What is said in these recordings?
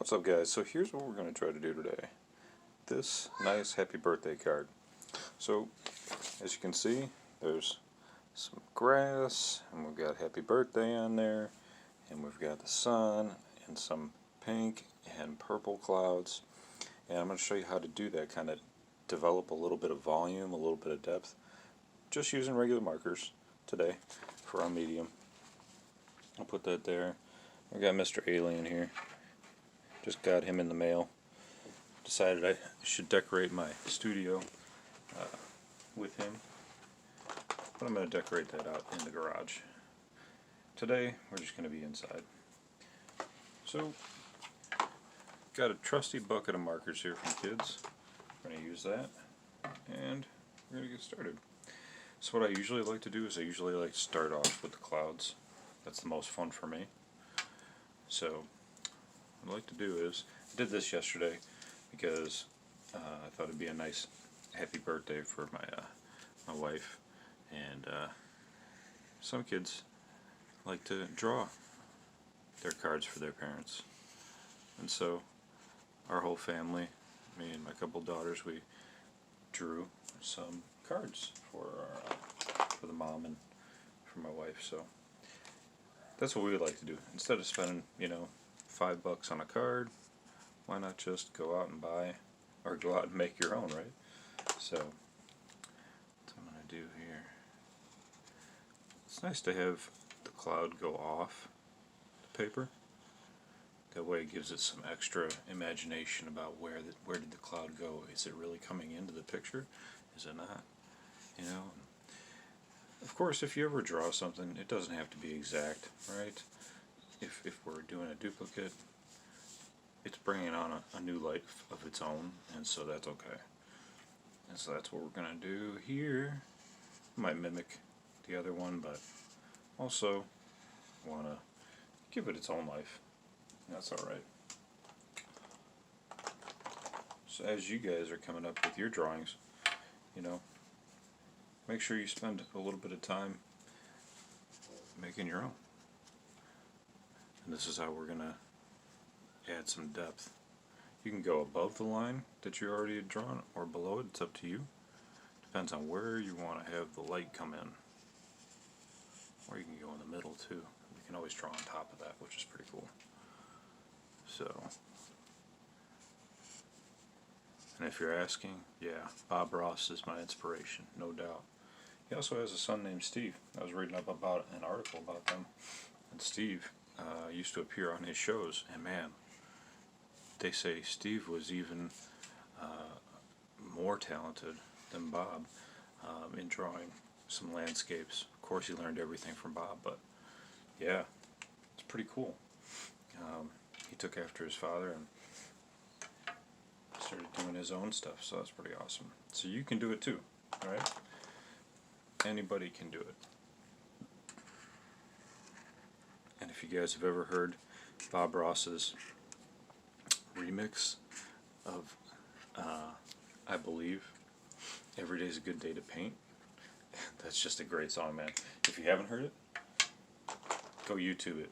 What's up, guys? So here's what we're going to try to do today. This nice happy birthday card. So as you can see, there's some grass, and we've got happy birthday on there, and we've got the sun and some pink and purple clouds. And I'm going to show you how to do that, kind of develop a little bit of volume, a little bit of depth, just using regular markers today for our medium. I'll put that there. I got Mr. Alien here. Just got him in the mail. Decided I should decorate my studio with him. But I'm going to decorate that out in the garage. Today, we're just going to be inside. So, got a trusty bucket of markers here from kids. We're going to use that. And we're going to get started. So what I usually like to do is I usually like to start off with the clouds. That's the most fun for me. So, what I'd like to do is, I did this yesterday because I thought it'd be a nice happy birthday for my wife, and some kids like to draw their cards for their parents, and so our whole family, me and my couple daughters, we drew some cards for the mom and for my wife. So that's what we would like to do. Instead of spending, $5 on a card, why not just go out and buy, or go out and make your own, right? So, what I'm going to do here, it's nice to have the cloud go off the paper. That way it gives it some extra imagination about where did the cloud go. Is it really coming into the picture? Is it not? Of course, if you ever draw something, it doesn't have to be exact, right? If we're doing a duplicate, it's bringing on a new life of its own, and so that's okay. And so that's what we're going to do here. Might mimic the other one, but also want to give it its own life. That's alright. So as you guys are coming up with your drawings, make sure you spend a little bit of time making your own. And this is how we're going to add some depth. You can go above the line that you already had drawn or below it. It's up to you. Depends on where you want to have the light come in. Or you can go in the middle too. You can always draw on top of that, which is pretty cool. So, and if you're asking, yeah, Bob Ross is my inspiration, no doubt. He also has a son named Steve. I was reading up about an article about them, and Steve used to appear on his shows, and man, they say Steve was even more talented than Bob in drawing some landscapes. Of course, he learned everything from Bob, but yeah, it's pretty cool. He took after his father and started doing his own stuff, so that's pretty awesome. So you can do it too, alright? Anybody can do it. And if you guys have ever heard Bob Ross's remix of, I believe, Every Day's a Good Day to Paint, that's just a great song, man. If you haven't heard it, go YouTube it.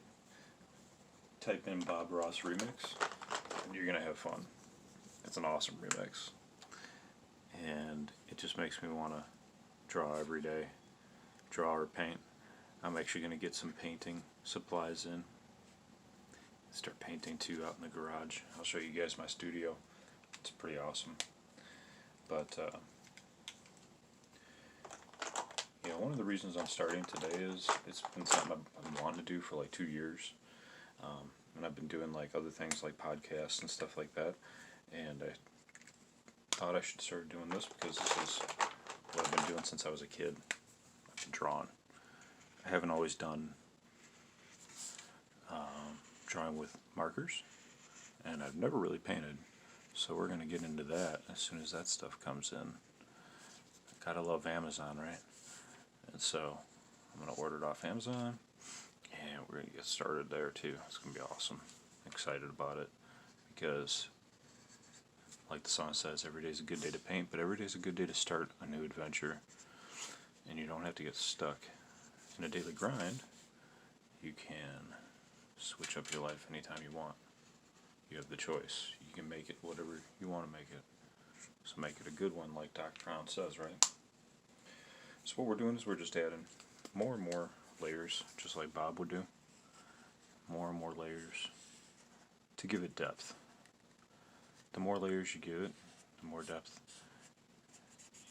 Type in Bob Ross remix, and you're going to have fun. It's an awesome remix. And it just makes me want to draw every day. Draw or paint. I'm actually going to get some painting supplies in. Start painting too out in the garage. I'll show you guys my studio. It's pretty awesome. But one of the reasons I'm starting today is it's been something I've been wanting to do for like 2 years. And I've been doing like other things like podcasts and stuff like that. And I thought I should start doing this because this is what I've been doing since I was a kid. I've been drawing. I haven't always done drawing with markers, and I've never really painted, so we're going to get into that as soon as that stuff comes in. Gotta love Amazon, right? And so I'm going to order it off Amazon, and we're going to get started there too. It's going to be awesome. I'm excited about it because, like the song says, every day's a good day to paint, but every day's a good day to start a new adventure, and you don't have to get stuck in a daily grind. You can switch up your life anytime you want. you have the choice. You can make it whatever you want to make it. So make it a good one, like Dr. Brown says, right? So what we're doing is we're just adding more and more layers, just like Bob would do. More and more layers to give it depth. The more layers you give it, the more depth,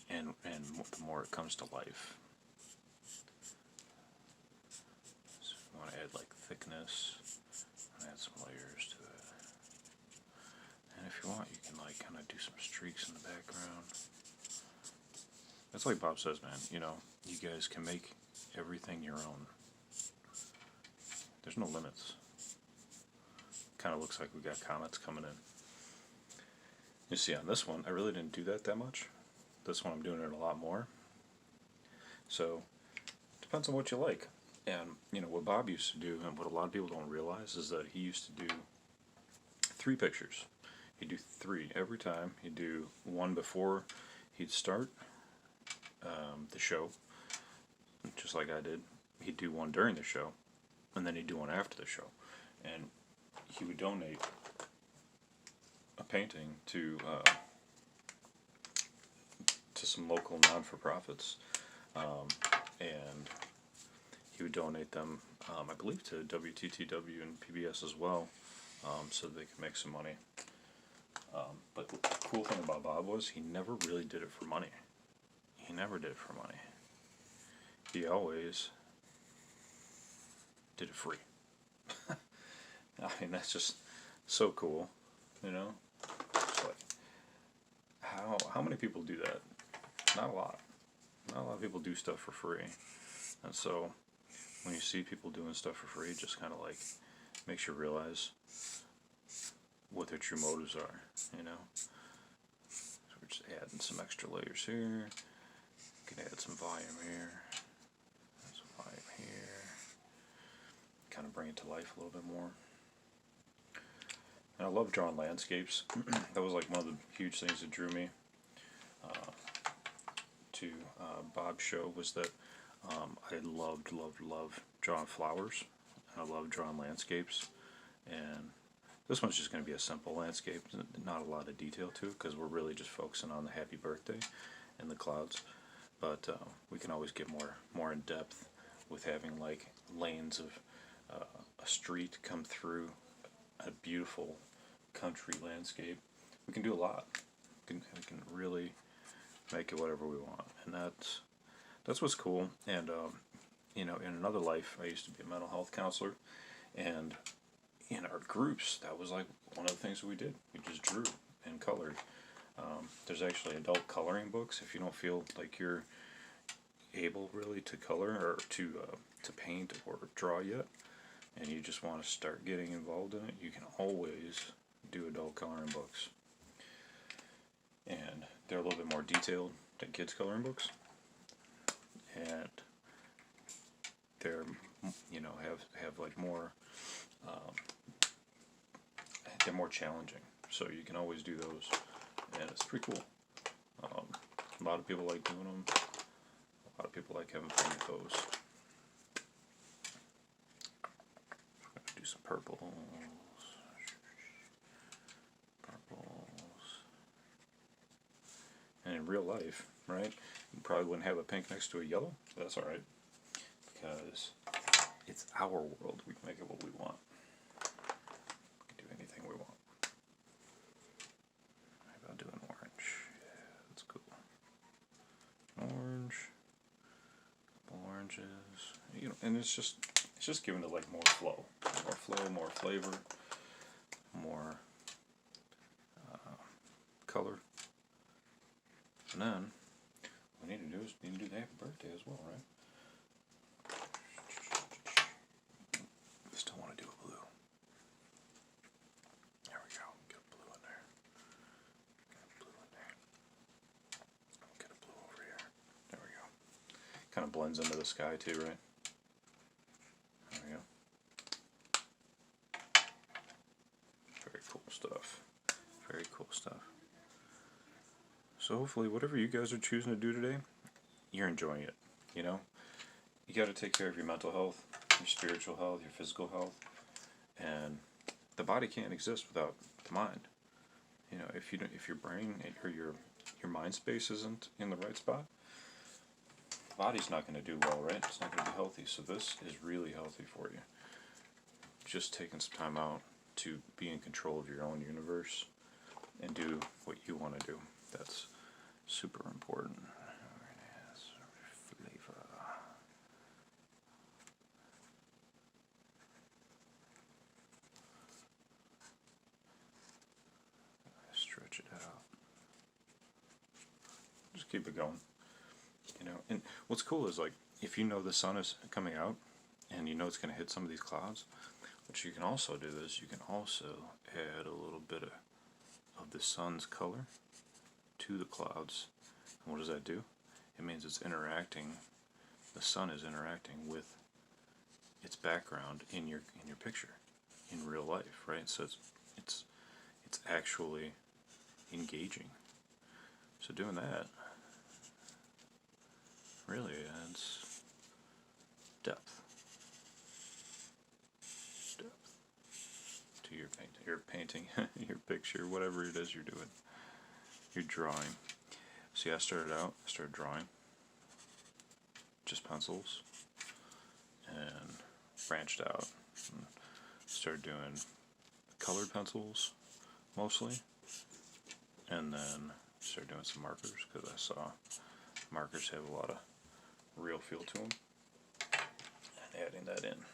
and the more it comes to life. So you want to add like thickness, and add some layers to it. And if you want, you can like kind of do some streaks in the background. That's like Bob says, man. You know, you guys can make everything your own. There's no limits. Kind of looks like we got comets coming in. You see, on this one, I really didn't do that much. This one, I'm doing it a lot more. So, depends on what you like. And, you know, what Bob used to do, and what a lot of people don't realize, is that he used to do 3 pictures. He'd do 3 every time. He'd do one before he'd start the show, just like I did. He'd do one during the show, and then he'd do one after the show. And he would donate a painting to some local non-for-profits, and he would donate them, I believe, to WTTW and PBS as well, so they could make some money. But the cool thing about Bob was he never really did it for money. He never did it for money. He always did it free. I mean, that's just so cool, you know? It's like, how many people do that? Not a lot. Not a lot of people do stuff for free. And so, when you see people doing stuff for free, it just kind of like makes you realize what their true motives are, you know? So we're just adding some extra layers here. Can add some volume here. Add some volume here. Kind of bring it to life a little bit more. And I love drawing landscapes. That was like one of the huge things that drew me to Bob's show, was that I loved drawing flowers. And I loved drawing landscapes. And this one's just going to be a simple landscape, not a lot of detail to it, because we're really just focusing on the happy birthday and the clouds. But we can always get more in depth with having like lanes of a street come through a beautiful country landscape. We can do a lot. We can really make it whatever we want, and that's what's cool. And you know, in another life, I used to be a mental health counselor, and in our groups, that was like one of the things that we did. We just drew and colored. There's actually adult coloring books if you don't feel like you're able really to color or to paint or draw yet, and you just want to start getting involved in it. You can always do adult coloring books, and they're a little bit more detailed than kids coloring books, and they're, you know, have like more, they're more challenging, so you can always do those, and it's pretty cool. A lot of people like doing them. A lot of people like having fun with those. Do some purples. And in real life, right, you probably wouldn't have a pink next to a yellow, but that's alright, because it's our world. We can make it what we want. We can do anything we want. How about doing orange? Yeah, that's cool. Orange. Couple oranges. You know, and it's just giving it like more flow, more flavor, more color. And then what we need to do is do the happy birthday as well, right? I still want to do a blue. There we go. Get a blue in there. Get a blue in there. Get a blue over here. There we go. Kind of blends into the sky too, right? There we go. Very cool stuff. Very cool stuff. So hopefully whatever you guys are choosing to do today, you're enjoying it, you know? You got to take care of your mental health, your spiritual health, your physical health, and the body can't exist without the mind. You know, if your brain or your mind space isn't in the right spot, the body's not going to do well, right? It's not going to be healthy. So this is really healthy for you. Just taking some time out to be in control of your own universe and do what you want to do. That's super important. Flavor. Stretch it out. Just keep it going. You know, and what's cool is, like, if you know the sun is coming out and you know it's going to hit some of these clouds, what you can also do is you can also add a little bit of the sun's color to the clouds. And what does that do? It means it's interacting, the sun is interacting with its background in your picture in real life, right? So it's actually engaging. So doing that really adds depth to your painting, your picture, whatever it is you're doing, your drawing. See, I started drawing just pencils, and branched out and started doing colored pencils mostly, and then started doing some markers because I saw markers have a lot of real feel to them, and adding that in.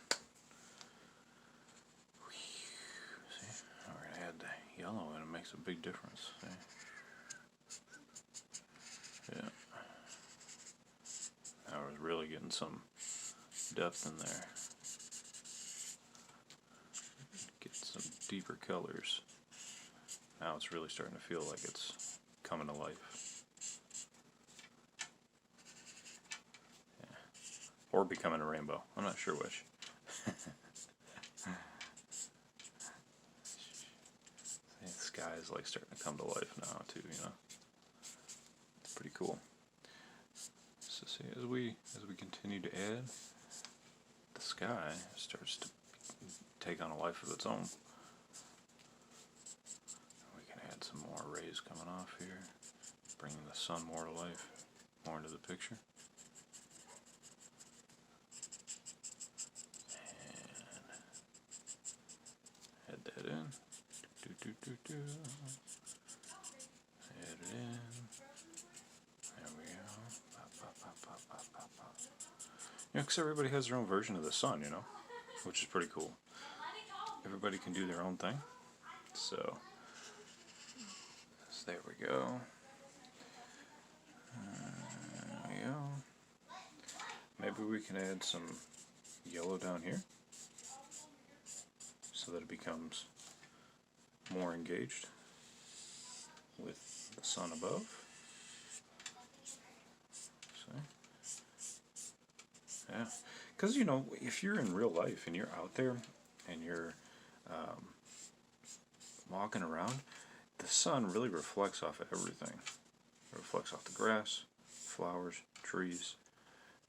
See, we're going to add the yellow and it makes a big difference. See? Yeah. Now we're really getting some depth in there. Get some deeper colors. Now it's really starting to feel like it's coming to life. Yeah. Or becoming a rainbow. I'm not sure which. The sky is like starting to come to life now too, you know. It's pretty cool. So see, as we continue to add, the sky starts to take on a life of its own. We can add some more rays coming off here, bringing the sun more to life, more into the picture. And add that in. Add it in. There we go. You know, because everybody has their own version of the sun, you know, which is pretty cool. Everybody can do their own thing. So there we go. There we go. Maybe we can add some yellow down here so that it becomes more engaged with the sun above. Yeah, because, you know, if you're in real life and you're out there and you're walking around, the sun really reflects off of everything. It reflects off the grass, flowers, trees,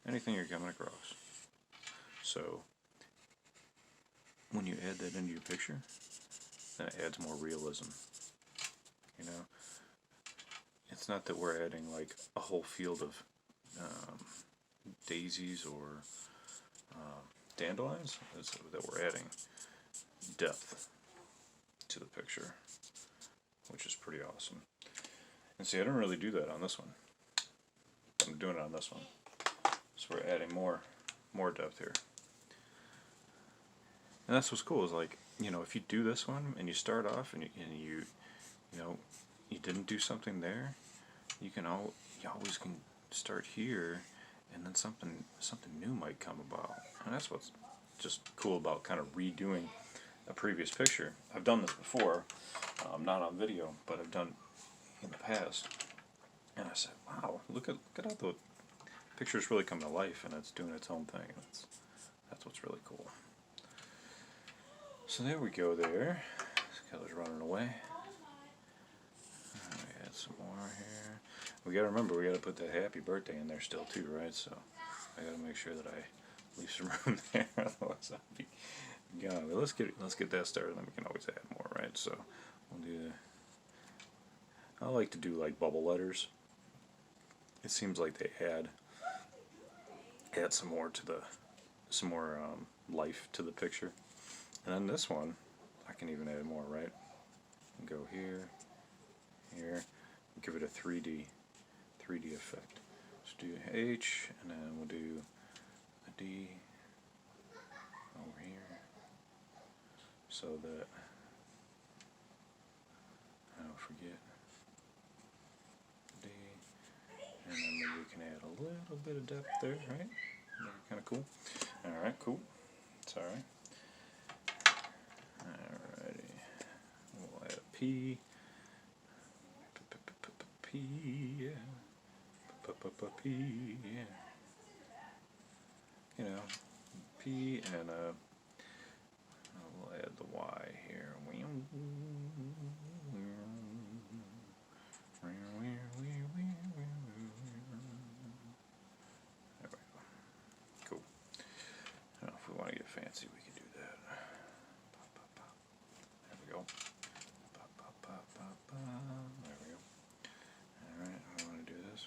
anything you're coming across. So when you add that into your picture, then it adds more realism. You know, it's not that we're adding like a whole field of daisies or dandelions, it's that we're adding depth to the picture, which is pretty awesome. And see, I don't really do that on this one. I'm doing it on this one. So we're adding more depth here. And that's what's cool, is like, you know, if you do this one and you start off and you know, you didn't do something there, you always can start here, and then something new might come about. And that's what's just cool about kind of redoing a previous picture. I've done this before, not on video, but I've done in the past. And I said, wow, look at how the picture's really come to life, and it's doing its own thing. That's what's really cool. So there we go there. This color's running away. We add some more here. We gotta remember, we gotta put that happy birthday in there still too, right? So I gotta make sure that I leave some room there, otherwise I'll Yeah, let's get that started. Then we can always add more, right? So we'll do. I like to do like bubble letters. It seems like they add some more to the life to the picture. And then this one, I can even add more, right? Go here, here, give it a 3D effect. Let's do H, and then we'll do a D over here, so that I don't forget D, and then maybe we can add a little bit of depth there, right? Kind of cool. All right, cool. It's all right. Alrighty, we'll add a P. P, yeah. P, yeah. You know, P, and we'll add the Y here. There we go. Cool. Now, if we want to get fancy, we can do that. There we go. There we go. Alright, I want to do this.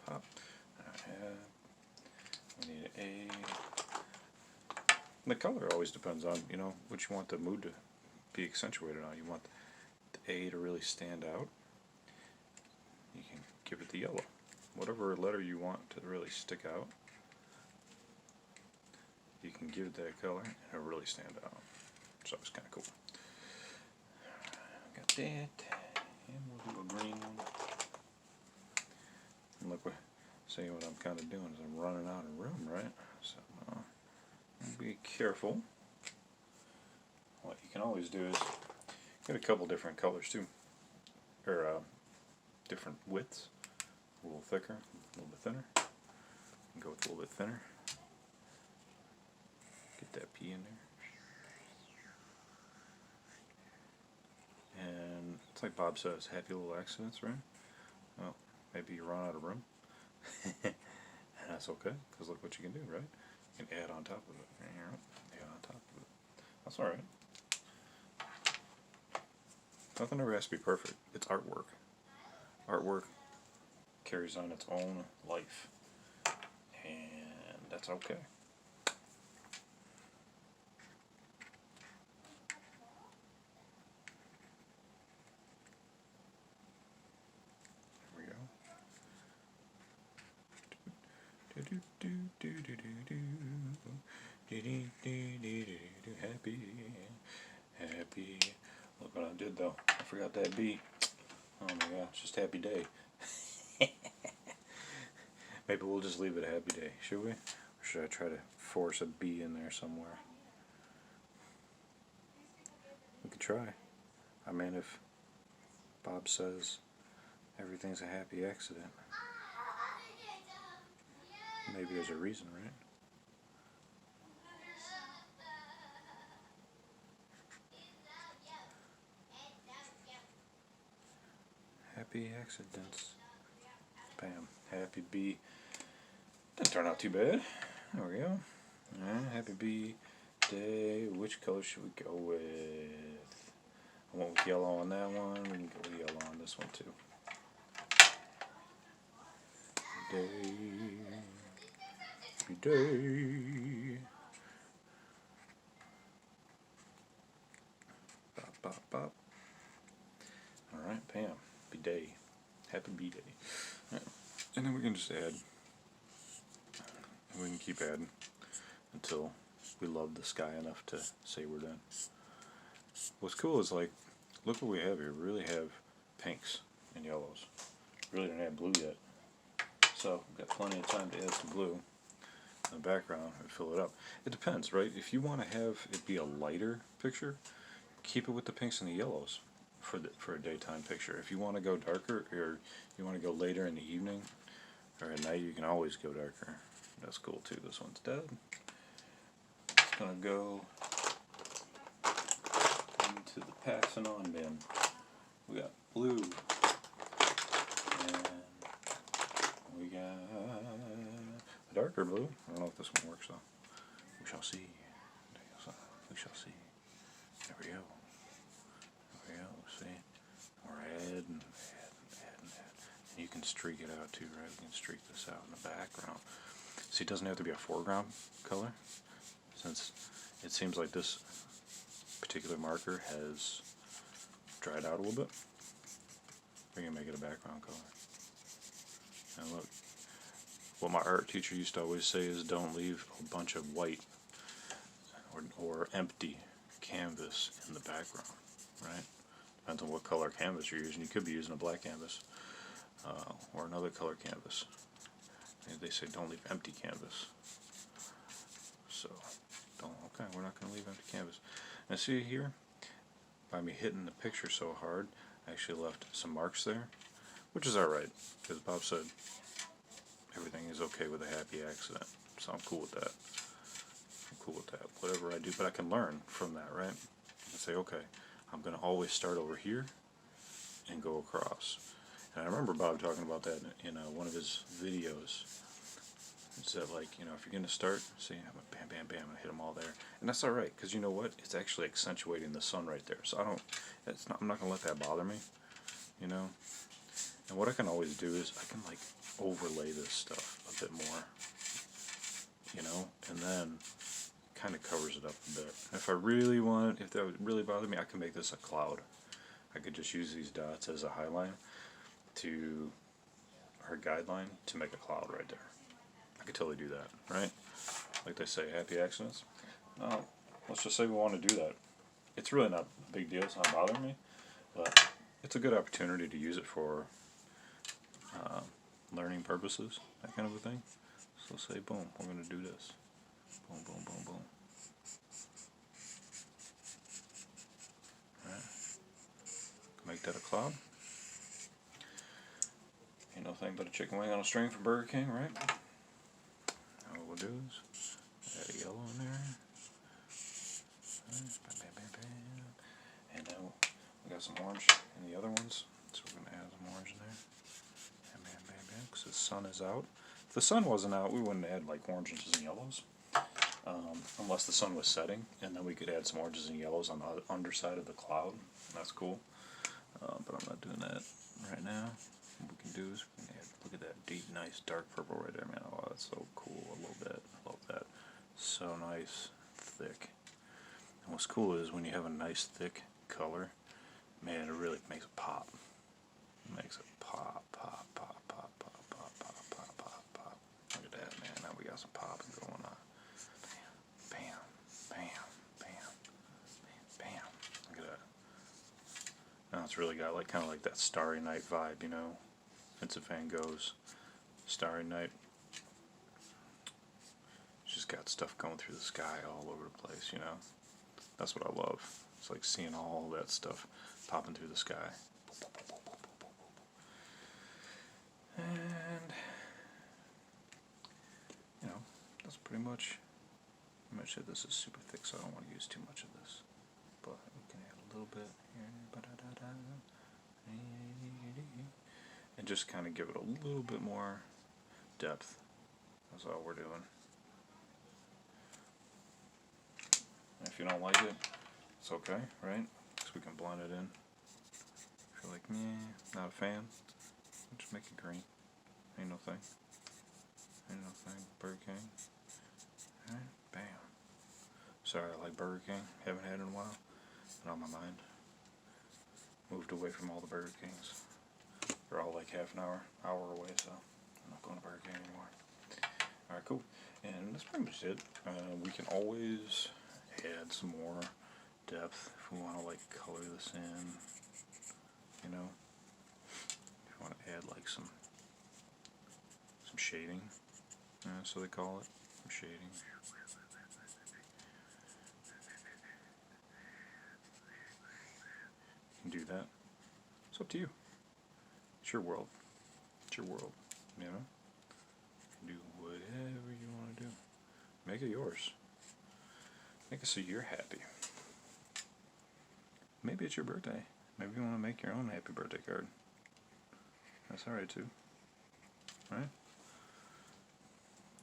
Pop. Alright, we need an A. The color always depends on, you know, what you want the mood to be accentuated on. You want the A to really stand out. You can give it the yellow. Whatever letter you want to really stick out, you can give it that color and it'll really stand out. So it's kind of cool. Got that. And we'll do a green one. And look, see what I'm kind of doing is I'm running out of room, right? So be careful. What you can always do is get a couple different colors too, or different widths. A little thicker, a little bit thinner. And go with a little bit thinner. Get that P in there. And it's like Bob says, happy little accidents, right? Well, maybe you run out of room. And that's okay, because look what you can do, right? You can add on top of it. Add on top of it. That's alright. Nothing ever has to be perfect. It's artwork. Artwork carries on its own life. And that's okay. Happy. Look what I did though. I forgot that B. Oh my gosh, just happy day. Maybe we'll just leave it a happy day, should we? Or should I try to force a B in there somewhere? We could try. I mean, if Bob says everything's a happy accident, maybe there's a reason, right? Happy accidents. Bam. Happy B. Didn't turn out too bad. There we go. Alright, happy B day. Which color should we go with? I went with yellow on that one. We can go with yellow on this one too. Day. Happy day. Bop, bop, bop. Alright, bam. Happy day. Happy B day. Right. And then we can just add. And we can keep adding until we love the sky enough to say we're done. What's cool is, like, look what we have here. We really have pinks and yellows. We really don't have blue yet. So we've got plenty of time to add some blue in the background and fill it up. It depends, right? If you want to have it be a lighter picture, keep it with the pinks and the yellows for a daytime picture. If you want to go darker, or you want to go later in the evening or at night, you can always go darker. That's cool too. This one's dead. It's gonna go into the passing on bin. We got blue, and we got a darker blue. I don't know if this one works though. We shall see. We shall see. There we go. There we go. See? We're adding, adding. And you can streak it out too, right? We can streak this out in the background. See, it doesn't have to be a foreground color, since it seems like this particular marker has dried out a little bit. We're going to make it a background color. And look, what my art teacher used to always say is don't leave a bunch of white or empty canvas in the background, right? Depends on what color canvas you're using. You could be using a black canvas or another color canvas. And they say don't leave empty canvas. So, okay, we're not going to leave empty canvas. Now see here, by me hitting the picture so hard, I actually left some marks there, which is alright, because Bob said everything is okay with a happy accident, so I'm cool with that. I'm cool with that, whatever I do, but I can learn from that, right? I can say, okay, I'm going to always start over here and go across. And I remember Bob talking about that in one of his videos. It said, like, you know, if you're going to start, see, I'm going to bam, bam, bam, and hit them all there. And that's alright, because you know what? It's actually accentuating the sun right there. So I'm not going to let that bother me, you know? And what I can always do is I can, like, overlay this stuff a bit more, you know? And then kind of covers it up a bit. If I really want, if that would really bother me, I can make this a cloud. I could just use these dots as a highline to, or guideline to make a cloud right there. I could totally do that, right? Like they say, happy accidents. No, let's just say we want to do that. It's really not a big deal, it's not bothering me, but it's a good opportunity to use it for learning purposes, that kind of a thing. So say, boom, we're going to do this. Boom, boom, boom, boom. Alright. Make that a cloud. Ain't no thing but a chicken wing on a string from Burger King, right? Now what we'll do is add a yellow in there. Bam, bam, bam, bam. And then we got some orange in the other ones, so we're going to add some orange in there. Bam, bam, bam, bam, because the sun is out. If the sun wasn't out, we wouldn't add like oranges and yellows. Unless the sun was setting, and then we could add some oranges and yellows on the underside of the cloud. That's cool. But I'm not doing that right now. What we can do is we can add, look at that deep, nice, dark purple right there, man. Oh, that's so cool. I love that. I love that. So nice, thick. And what's cool is when you have a nice, thick color, man, it really makes it pop. It makes it pop, pop, pop, pop, pop, pop, pop, pop, pop, pop. Look at that, man. Now we got some popping going on. Bam, bam, bam, bam, bam. Look at that. Now it's really got like kind of like that Starry Night vibe, you know. Vincent van Gogh's Starry Night. It's just got stuff going through the sky all over the place, you know. That's what I love. It's like seeing all that stuff popping through the sky. And you know, that's pretty much it. This is super thick, so I don't want to use too much of this. But we can add a little bit here. And just kind of give it a little bit more depth. That's all we're doing. And if you don't like it, it's okay, right? Because we can blend it in. If you're like, not a fan, just make it green. Ain't no thing. Ain't no thing. Burger King. Alright, bam. Sorry, I like Burger King. Haven't had it in a while. Been on my mind. Moved away from all the Burger Kings. They're all like half an hour away, so I'm not going to Burger King anymore. Alright, cool. And that's pretty much it. We can always add some more depth if we want to like color this in, you know. If you want to add like some shading, so they call it, some shading. You can do that. It's up to you. It's your world. It's your world, you know. You can do whatever you want to do. Make it yours. Make it so you're happy. Maybe it's your birthday. Maybe you want to make your own happy birthday card. That's alright too. Right?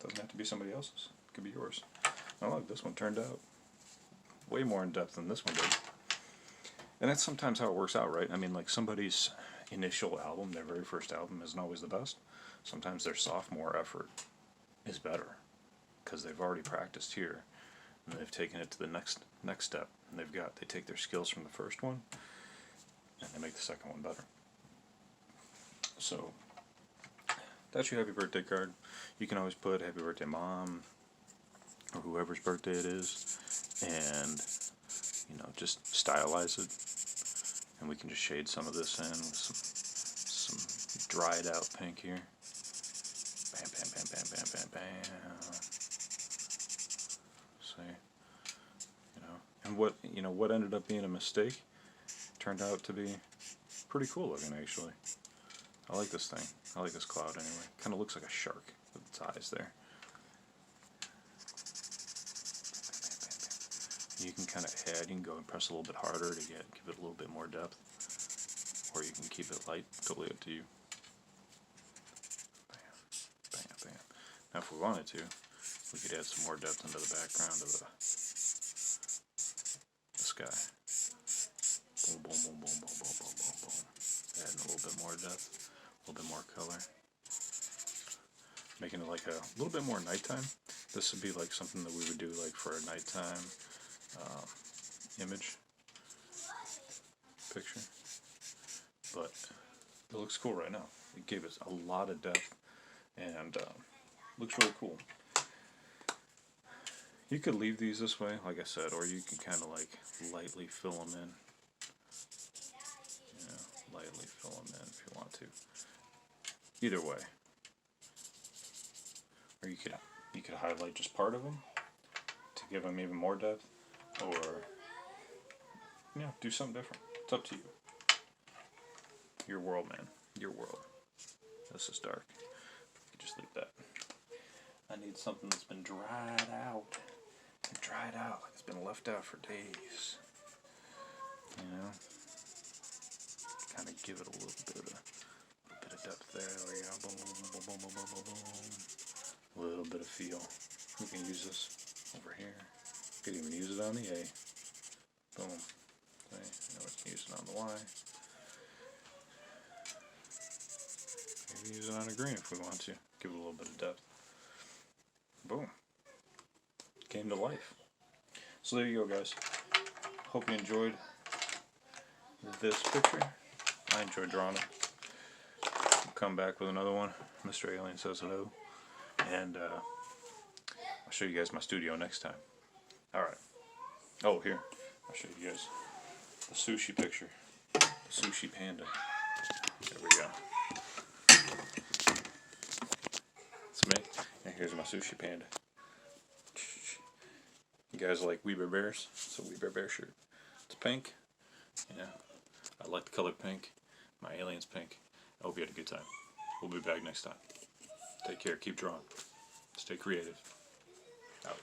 Doesn't have to be somebody else's. It could be yours. Oh look, this one turned out way more in depth than this one did. And that's sometimes how it works out, right? I mean, like somebody's initial album, their very first album, isn't always the best. Sometimes their sophomore effort is better because they've already practiced here and they've taken it to the next step. And they take their skills from the first one and they make the second one better. So that's your happy birthday card. You can always put happy birthday mom or whoever's birthday it is, and you know, just stylize it. And we can just shade some of this in with some dried out pink here. Bam, bam, bam, bam, bam, bam, bam. See, and what ended up being a mistake turned out to be pretty cool looking, actually. I like this thing. I like this cloud anyway. Kind of looks like a shark with its eyes there. You can kind of add, you can go and press a little bit harder to give it a little bit more depth, or you can keep it light, totally up to you. Bam, bam, bam. Now if we wanted to, we could add some more depth into the background of the sky. Boom, boom, boom, boom, boom, boom, boom, boom, boom. Adding a little bit more depth, a little bit more color. Making it like a little bit more nighttime. This would be like something that we would do like for a nighttime image picture, but it looks cool right now. It gave us a lot of depth and looks really cool. You could leave these this way, like I said, or you can kind of like lightly fill them in. You know, lightly fill them in if you want to. Either way, or you could highlight just part of them to give them even more depth. Or, yeah, do something different. It's up to you. Your world, man. Your world. This is dark. You just leave that. I need something that's been dried out. Dried out. Like it's been left out for days. You know? Kind of give it a little bit of depth there. There we go. Boom, boom, boom, boom, boom, boom, boom, boom. A little bit of feel. We can use this over here. Could even use it on the A. Boom. Okay. Now we can use it on the Y. Maybe use it on a green if we want to. Give it a little bit of depth. Boom. Came to life. So there you go, guys. Hope you enjoyed this picture. I enjoyed drawing it. We'll come back with another one. Mr. Alien says hello. And I'll show you guys my studio next time. Alright. Oh, here. I'll show you guys the sushi picture. The sushi panda. There we go. It's me. And here's my sushi panda. You guys like We Bare Bears? It's a We Bare Bear shirt. It's pink. Yeah. I like the color pink. My alien's pink. I hope you had a good time. We'll be back next time. Take care. Keep drawing. Stay creative. Out.